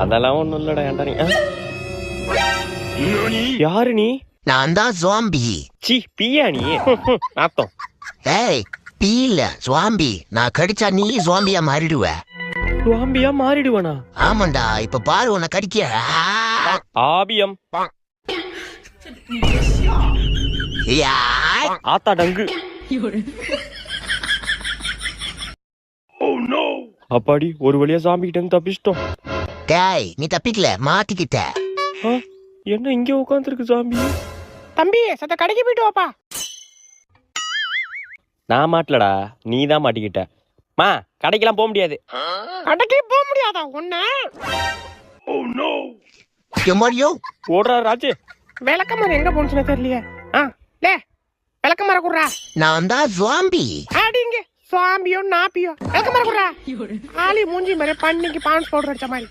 அதெல்லாம் ஒண்ணும் இல்லடா. ஏன்டா நீ யாரு? நீ நான் தான் ஜாம்பி. சி பியா நீ? நாத்தம். ஏய் பீ இல்ல ஜாம்பி. நான் கடிச்சா நீ ஜாம்பியா மாறிடுவ. ஜாம்பியா மாறிடுவனா? ஆமாண்டா, இப்ப பாரு உன்னை கடிக்க. ஆபியம் ஆத்தா டங்கு. அப்பாடி ஒரு வழியா ஜாம்பி கிட்ட தப்பிச்சிட்டோம். டேய் நீ தப்பிக்கல, மாட்டிக்கிட்ட. என்ன இங்க உட்காந்துருக்கு ஜாம்பி? தம்பி சத்த கடைக்கு போயிட்டு வாப்பா. நான் மாட்டலடா, நீ தான் மாட்டிக்கிட்ட. மா கடைக்கெல்லாம் போக முடியாது. கடைக்கு போக முடியாதா உன்ன? ஓடுறா ராஜு. விளக்கமாறு எங்க போனுச்சுன்னு தெரியலையே. லே விளக்கமாற குடுறா. நான் தான் ஜாம்பி. அடிங்க சுவாம்பியோ நாப்பியோ விளக்கமாற குடுறா. ஆளி மூஞ்சி மாதிரி பண்ணிக்கு பான்ஸ் பவுடர் அடிச்ச மாதிரி.